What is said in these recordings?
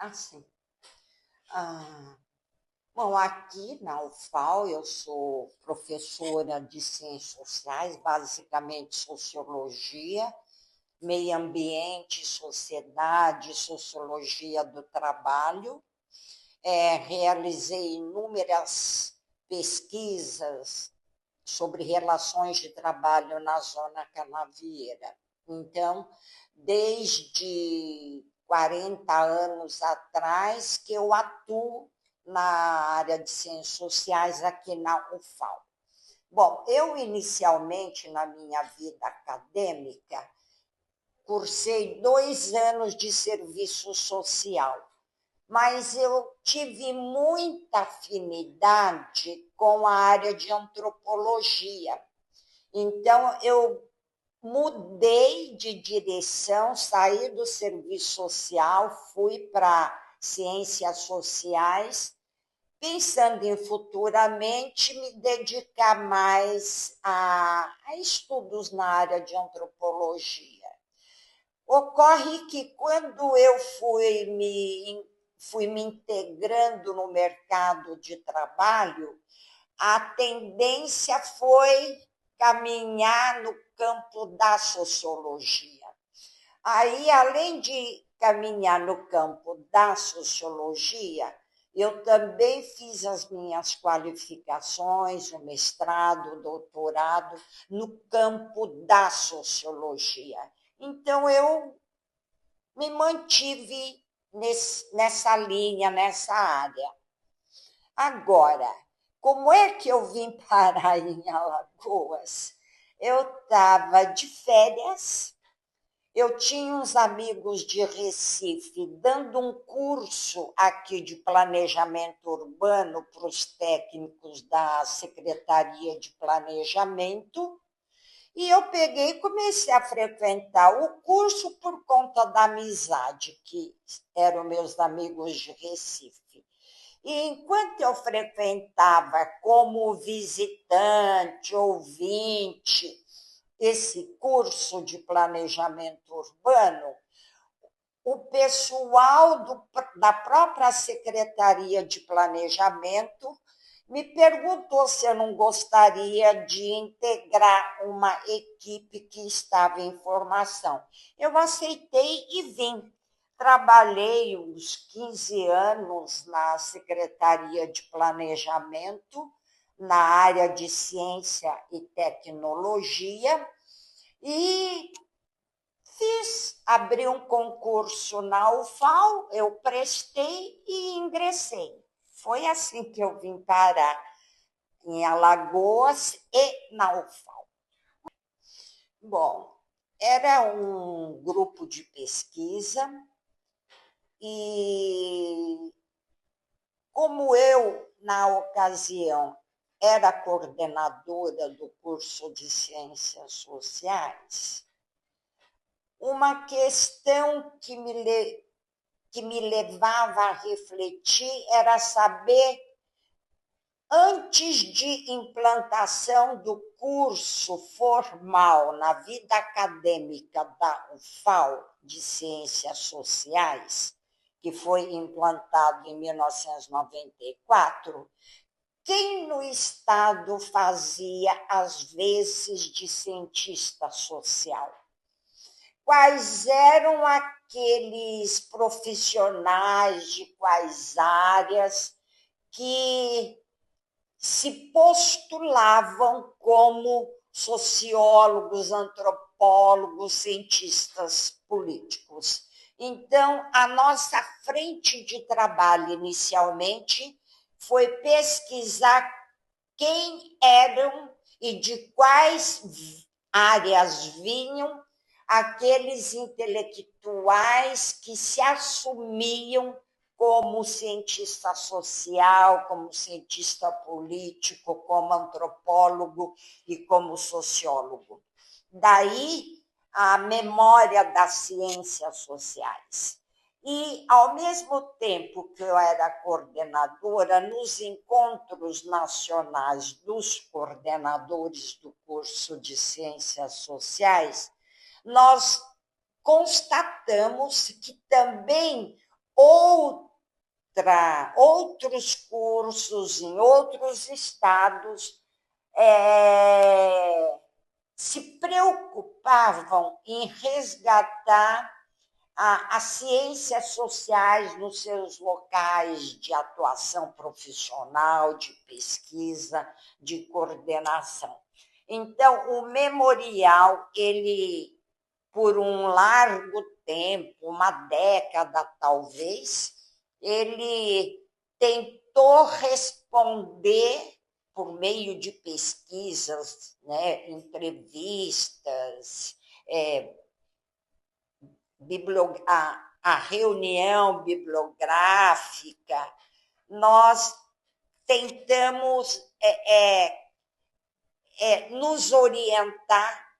Assim. Ah, bom, aqui na UFAL eu sou professora de Ciências Sociais, basicamente Sociologia, Meio Ambiente, Sociedade, Sociologia do Trabalho. Realizei inúmeras pesquisas sobre relações de trabalho na zona canavieira. Então, desde 40 anos atrás que eu atuo na área de ciências sociais aqui na UFAL. Bom, eu inicialmente, na minha vida acadêmica, cursei 2 anos de serviço social, mas eu tive muita afinidade com a área de antropologia. Então, eu mudei de direção, saí do serviço social, fui para ciências sociais, pensando em futuramente me dedicar mais a estudos na área de antropologia. Ocorre que quando eu fui me integrando no mercado de trabalho, a tendência foi caminhar no campo da sociologia. Aí, além de caminhar no campo da sociologia, eu também fiz as minhas qualificações, o mestrado, o doutorado, no campo da sociologia. Então, eu me mantive nessa linha, nessa área. Agora, como é que eu vim parar em Alagoas? Eu estava de férias, eu tinha uns amigos de Recife dando um curso aqui de planejamento urbano para os técnicos da Secretaria de Planejamento, e eu peguei e comecei a frequentar o curso por conta da amizade, que eram meus amigos de Recife. E enquanto eu frequentava como visitante, ouvinte, esse curso de planejamento urbano, o pessoal da própria Secretaria de Planejamento me perguntou se eu não gostaria de integrar uma equipe que estava em formação. Eu aceitei e vim. Trabalhei uns 15 anos na Secretaria de Planejamento, na área de ciência e tecnologia, e abri um concurso na UFAL, eu prestei e ingressei. Foi assim que eu vim parar em Alagoas e na UFAL. Bom, era um grupo de pesquisa e, como eu, na ocasião, era coordenadora do curso de Ciências Sociais, uma questão que me levava a refletir era saber, antes de implantação do curso formal na vida acadêmica da UFAL de Ciências Sociais, que foi implantado em 1994, quem no Estado fazia as vezes de cientista social? Quais eram aqueles profissionais de quais áreas que se postulavam como sociólogos, antropólogos, cientistas políticos? Então, a nossa frente de trabalho, inicialmente, foi pesquisar quem eram e de quais áreas vinham aqueles intelectuais que se assumiam como cientista social, como cientista político, como antropólogo e como sociólogo. Daí a memória das ciências sociais. E, ao mesmo tempo que eu era coordenadora, nos encontros nacionais dos coordenadores do curso de Ciências Sociais, nós constatamos que também outros cursos em outros estados se preocupavam em resgatar as ciências sociais nos seus locais de atuação profissional, de pesquisa, de coordenação. Então, o memorial, ele, por um largo tempo, uma década talvez, ele tentou responder por meio de pesquisas, né, entrevistas, a reunião bibliográfica, nós tentamos nos orientar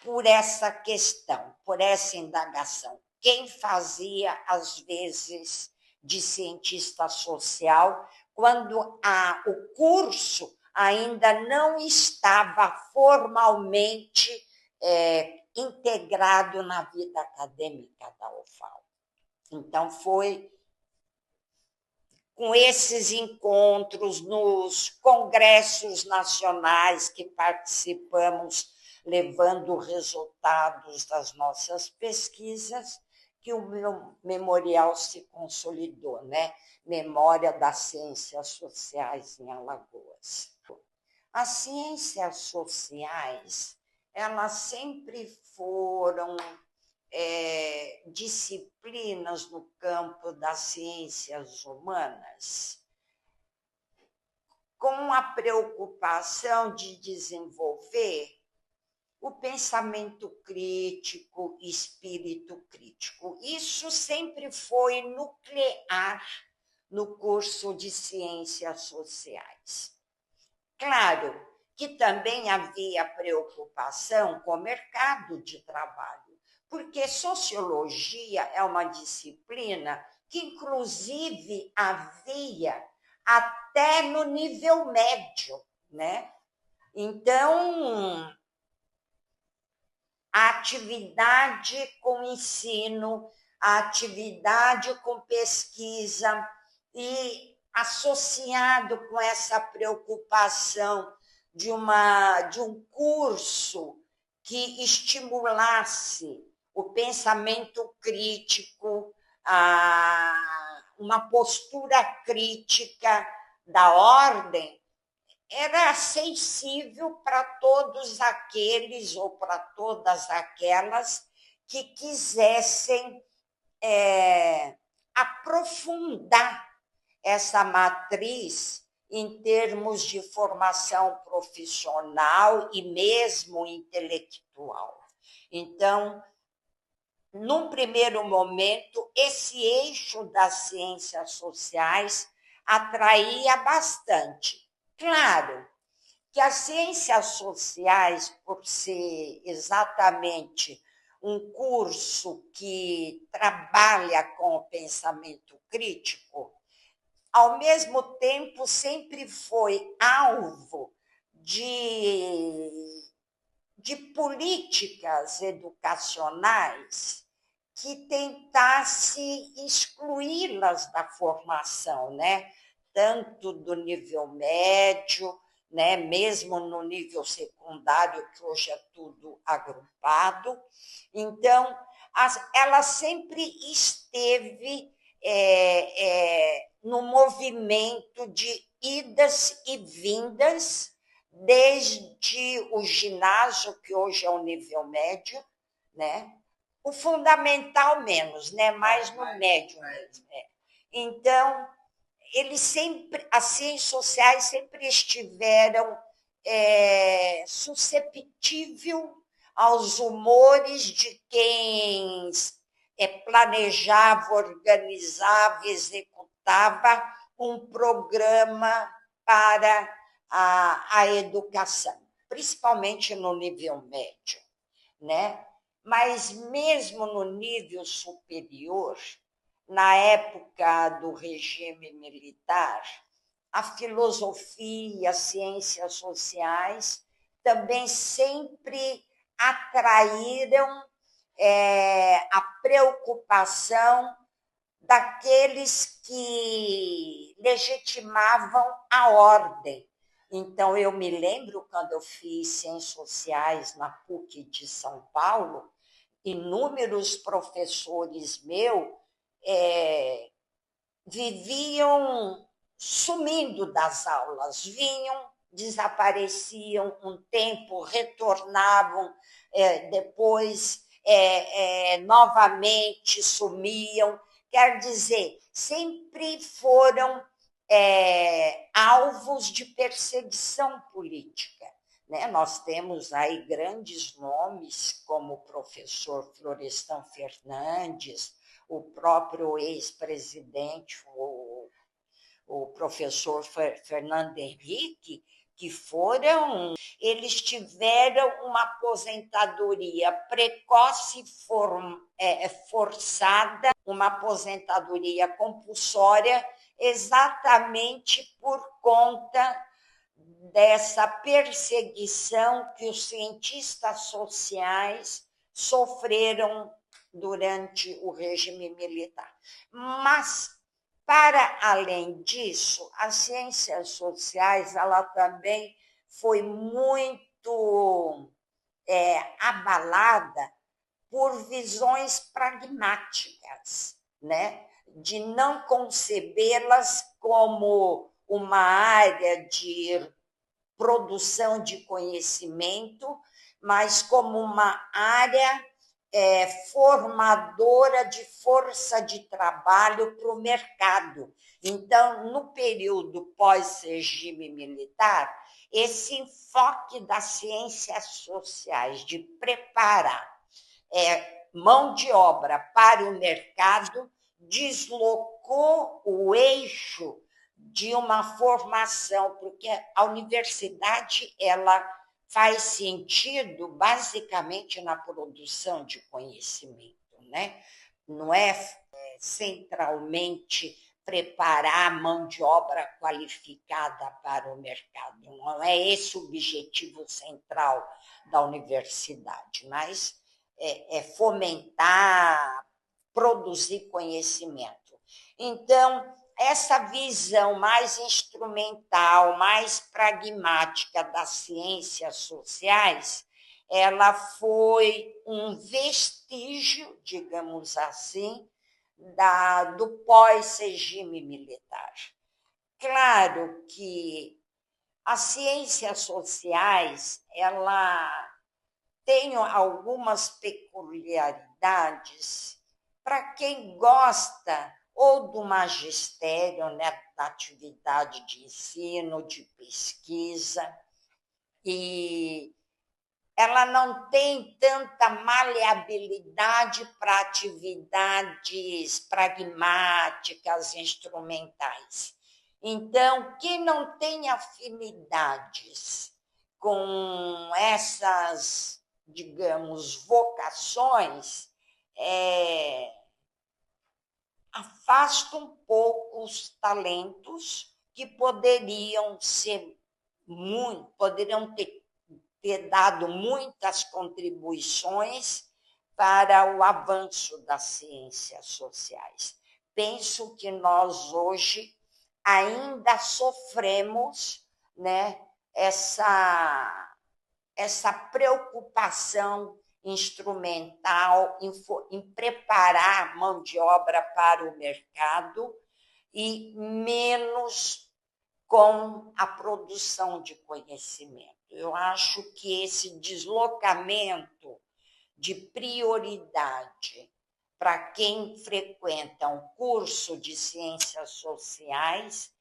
por essa questão, por essa indagação. Quem fazia, às vezes, de cientista social, quando o curso ainda não estava formalmente integrado na vida acadêmica da UFAL. Então, foi com esses encontros nos congressos nacionais que participamos, levando resultados das nossas pesquisas, que o meu memorial se consolidou, né? Memória das Ciências Sociais em Alagoas. As ciências sociais, elas sempre foram disciplinas no campo das ciências humanas, com a preocupação de desenvolver o pensamento crítico, espírito crítico. Isso sempre foi nuclear no curso de ciências sociais. Claro que também havia preocupação com o mercado de trabalho, porque sociologia é uma disciplina que, inclusive, havia até no nível médio, né? Então, a atividade com ensino, a atividade com pesquisa e associado com essa preocupação de um curso que estimulasse o pensamento crítico, uma postura crítica da ordem, era sensível para todos aqueles ou para todas aquelas que quisessem aprofundar essa matriz em termos de formação profissional e mesmo intelectual. Então, num primeiro momento, esse eixo das ciências sociais atraía bastante. Claro que as ciências sociais, por ser exatamente um curso que trabalha com o pensamento crítico, ao mesmo tempo sempre foi alvo de políticas educacionais que tentasse excluí-las da formação, né? Tanto do nível médio, né? Mesmo no nível secundário, que hoje é tudo agrupado. Então, ela sempre esteve no movimento de idas e vindas, desde o ginásio, que hoje é o nível médio, né? O fundamental menos, né? Mais no médio mesmo. Então, as ciências sociais sempre estiveram susceptíveis aos humores de quem planejava, organizava, executava um programa para a educação, principalmente no nível médio, né? Mas mesmo no nível superior, na época do regime militar, a filosofia, as ciências sociais também sempre atraíram a preocupação daqueles que legitimavam a ordem. Então, eu me lembro, quando eu fiz Ciências Sociais na PUC de São Paulo, inúmeros professores meus viviam sumindo das aulas, vinham, desapareciam um tempo, retornavam depois novamente sumiam. Quer dizer, sempre foram alvos de perseguição política. Né? Nós temos aí grandes nomes, como o professor Florestan Fernandes, o próprio ex-presidente, o professor Fernando Henrique, que eles tiveram uma aposentadoria precoce forçada, uma aposentadoria compulsória, exatamente por conta dessa perseguição que os cientistas sociais sofreram durante o regime militar. Mas, para além disso, as ciências sociais ela também foi muito abalada por visões pragmáticas, né? De não concebê-las como uma área de produção de conhecimento, mas como uma área formadora de força de trabalho para o mercado. Então, no período pós-regime militar, esse enfoque das ciências sociais de preparar mão de obra para o mercado deslocou o eixo de uma formação, porque a universidade ela faz sentido basicamente na produção de conhecimento, né? Não é centralmente preparar a mão de obra qualificada para o mercado, não é esse o objetivo central da universidade, mas fomentar, produzir conhecimento. Então, essa visão mais instrumental, mais pragmática das ciências sociais, ela foi um vestígio, digamos assim, do pós-regime militar. Claro que as ciências sociais, ela tem algumas peculiaridades para quem gosta ou do magistério, né, da atividade de ensino, de pesquisa, e ela não tem tanta maleabilidade para atividades pragmáticas, instrumentais. Então, quem não tem afinidades com essas, digamos, vocações, afasta um pouco os talentos que poderiam ter dado muitas contribuições para o avanço das ciências sociais. Penso que nós hoje ainda sofremos, né, essa preocupação instrumental em preparar mão de obra para o mercado e menos com a produção de conhecimento. Eu acho que esse deslocamento de prioridade para quem frequenta um curso de ciências sociais,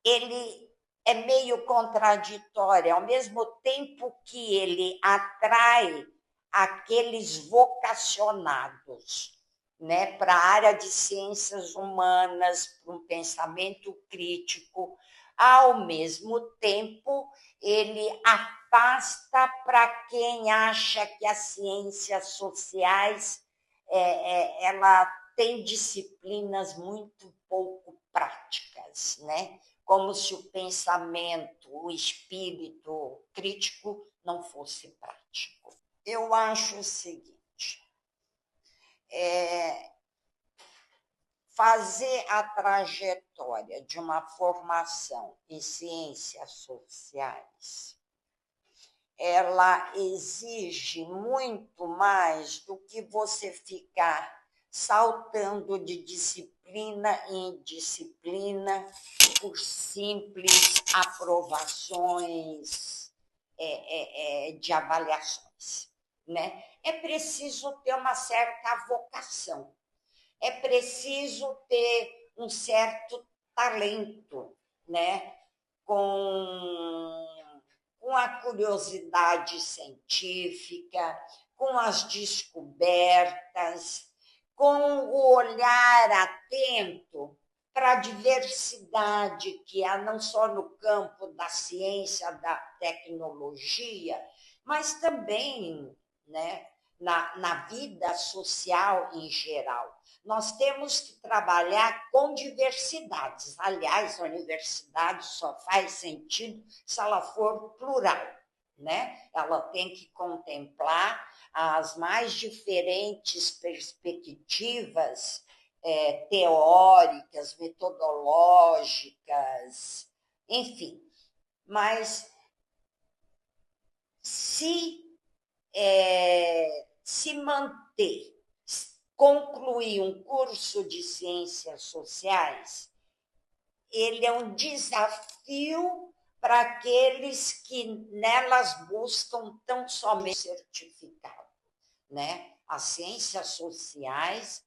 ele é meio contraditório, ao mesmo tempo que ele atrai aqueles vocacionados, né, para a área de ciências humanas, para um pensamento crítico, ao mesmo tempo ele afasta para quem acha que as ciências sociais ela tem disciplinas muito pouco práticas, né? Como se o pensamento, o espírito crítico não fosse prático. Eu acho o seguinte, fazer a trajetória de uma formação em ciências sociais, ela exige muito mais do que você ficar saltando de disciplina em disciplina por simples aprovações de avaliações, né? É preciso ter uma certa vocação, é preciso ter um certo talento, né? Com a curiosidade científica, com as descobertas, com o olhar atento para a diversidade que há não só no campo da ciência, da tecnologia, mas também, né, na vida social em geral. Nós temos que trabalhar com diversidades. Aliás, a universidade só faz sentido se ela for plural, né? Ela tem que contemplar as mais diferentes perspectivas teóricas, metodológicas, enfim. Mas se manter, concluir um curso de ciências sociais, ele é um desafio para aqueles que nelas buscam tão somente certificado, né? As ciências sociais,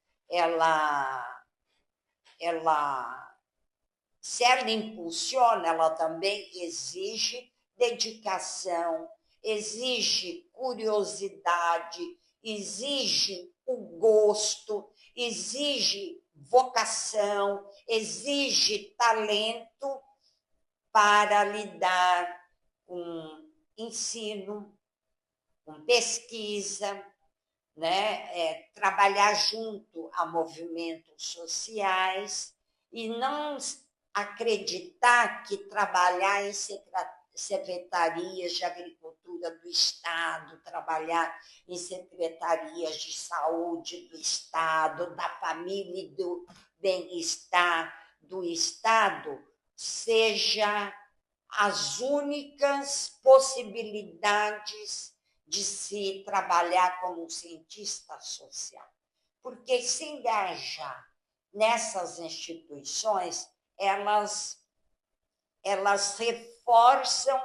se ela impulsiona, ela também exige dedicação, exige curiosidade, exige o gosto, exige vocação, exige talento para lidar com ensino, com pesquisa, né? Trabalhar junto a movimentos sociais e não acreditar que trabalhar em secretarias de agricultura do Estado, trabalhar em secretarias de saúde do Estado, da família e do bem-estar do Estado, seja as únicas possibilidades de se trabalhar como um cientista social. Porque se engajar nessas instituições, elas reforçam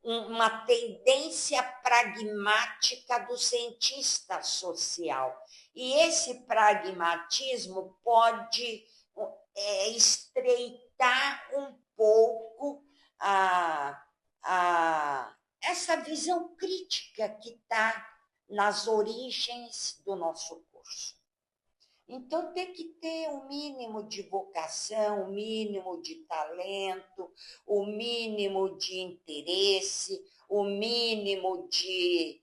uma tendência pragmática do cientista social. E esse pragmatismo pode estreitar um pouco essa visão crítica que está nas origens do nosso curso. Então, tem que ter um mínimo de vocação, um mínimo de talento, o um mínimo de interesse, o um mínimo de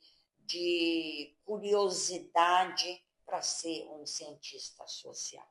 curiosidade para ser um cientista social.